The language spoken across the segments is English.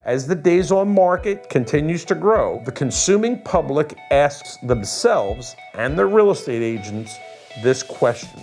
As the days on market continues to grow, the consuming public asks themselves and their real estate agents this question.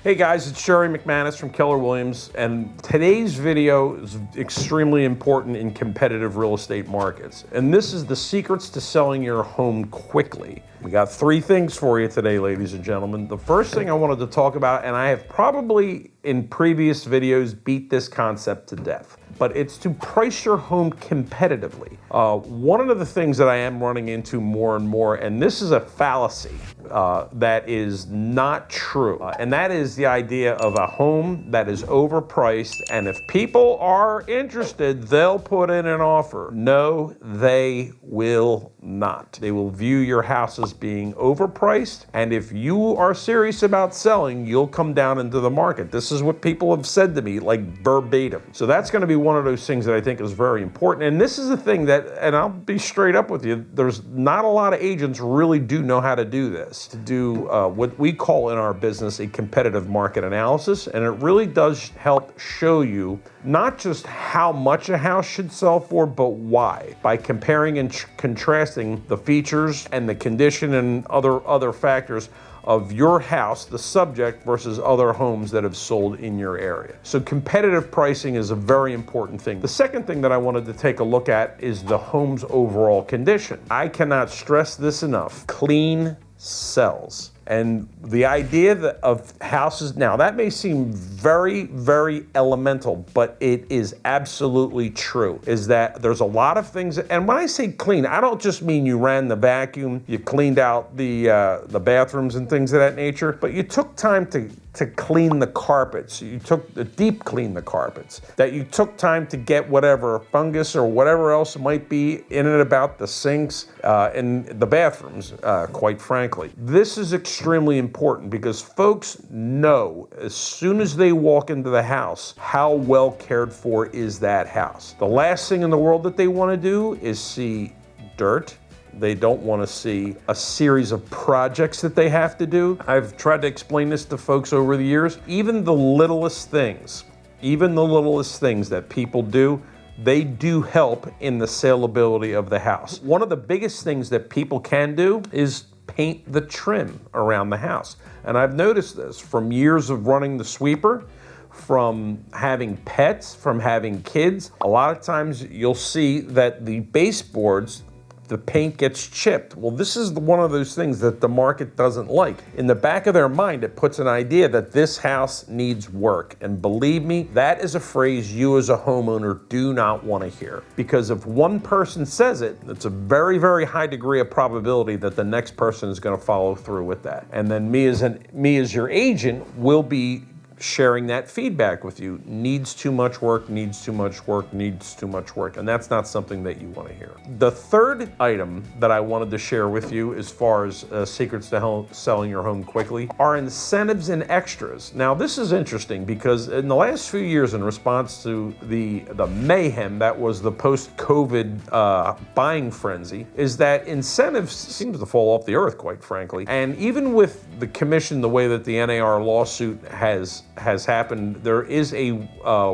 Hey guys, it's McManus from Keller Williams, and today's video is extremely important in competitive real estate markets. And this is the secrets to selling your home quickly. We got 3 things for you today, ladies and gentlemen. The first thing I wanted to talk about, and I have probably in previous videos beat this concept to death, but it's to price your home competitively. One of the things that I am running into more and more, and this is a fallacy that is not true, and that is the idea of a home that is overpriced, and if people are interested, they'll put in an offer. No, they will not. They will view your house as being overpriced, and if you are serious about selling, you'll come down into the market. This is what people have said to me, like verbatim. So that's going to be one of those things that I think is very important. And this is the thing that, and I'll be straight up with you, there's not a lot of agents really do know how to do this, to do what we call in our business a competitive market analysis. And it really does help show you not just how much a house should sell for, but why, by comparing and contrasting the features and the condition and other factors of your house, the subject, versus other homes that have sold in your area. So competitive pricing is a very important thing. The second thing that I wanted to take a look at is the home's overall condition. I cannot stress this enough. Clean sells. And the idea of houses, now that may seem very, very elemental, but it is absolutely true, is that there's a lot of things, and when I say clean, I don't just mean you ran the vacuum, you cleaned out the bathrooms and things of that nature, but you took time to clean the carpets. You took the deep clean the carpets, that you took time to get whatever fungus or whatever else might be in and about the sinks and the bathrooms, quite frankly. This is extremely important because folks know as soon as they walk into the house how well cared for is that house. The last thing in the world that they want to do is see dirt. They don't want to see a series of projects that they have to do. I've tried to explain this to folks over the years. Even the littlest things that people do, they do help in the saleability of the house. One of the biggest things that people can do is paint the trim around the house. And I've noticed this from years of running the sweeper, from having pets, from having kids. A lot of times you'll see that the baseboards, the paint gets chipped. Well, this is one of those things that the market doesn't like. In the back of their mind, it puts an idea that this house needs work. And believe me, that is a phrase you as a homeowner do not want to hear. Because if one person says it, it's a very, very high degree of probability that the next person is going to follow through with that. And then me as your agent will be sharing that feedback with you. Needs too much work, needs too much work, needs too much work. And that's not something that you want to hear. The third item that I wanted to share with you as far as secrets to selling your home quickly are incentives and extras. Now, this is interesting because in the last few years, in response to the mayhem that was the post-COVID buying frenzy, is that incentives seems to fall off the earth, quite frankly. And even with the commission, the way that the NAR lawsuit has happened, there is a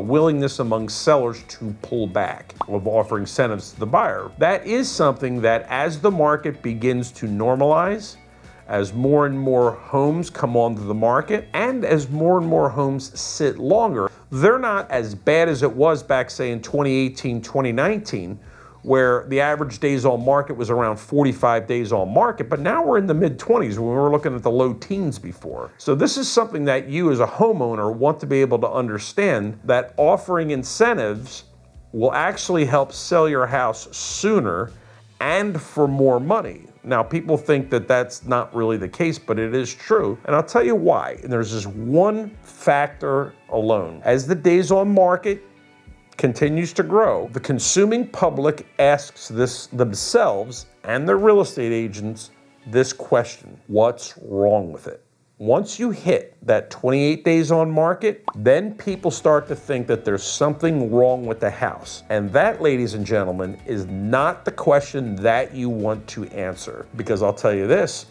willingness among sellers to pull back of offering incentives to the buyer. That is something that as the market begins to normalize, as more and more homes come onto the market, and as more and more homes sit longer, they're not as bad as it was back, say, in 2018, 2019, where the average days on market was around 45 days on market, but now we're in the mid-20s when we were looking at the low teens before. So this is something that you as a homeowner want to be able to understand, that offering incentives will actually help sell your house sooner and for more money. Now, people think that that's not really the case, but it is true. And I'll tell you why. And there's just one factor alone. As the days on market continues to grow, the consuming public asks themselves and their real estate agents this question: what's wrong with it? Once you hit that 28 days on market, then people start to think that there's something wrong with the house. And that, ladies and gentlemen, is not the question that you want to answer. Because I'll tell you this,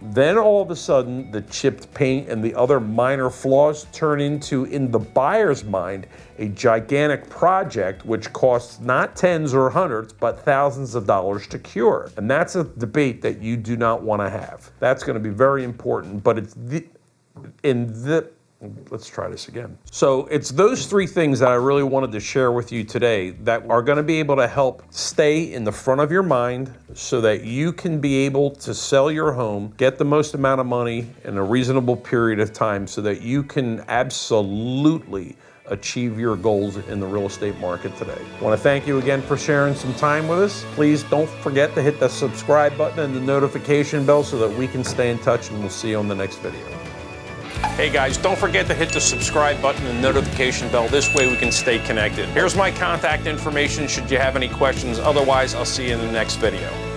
Then all of a sudden, the chipped paint and the other minor flaws turn into, in the buyer's mind, a gigantic project which costs not tens or hundreds, but thousands of dollars to cure. And that's a debate that you do not want to have. That's going to be very important, but let's try this again. So it's those three things that I really wanted to share with you today that are going to be able to help stay in the front of your mind so that you can be able to sell your home, get the most amount of money in a reasonable period of time so that you can absolutely achieve your goals in the real estate market today. I want to thank you again for sharing some time with us. Please don't forget to hit the subscribe button and the notification bell so that we can stay in touch, and we'll see you on the next video. Hey guys, don't forget to hit the subscribe button and notification bell. This way we can stay connected. Here's my contact information should you have any questions. Otherwise, I'll see you in the next video.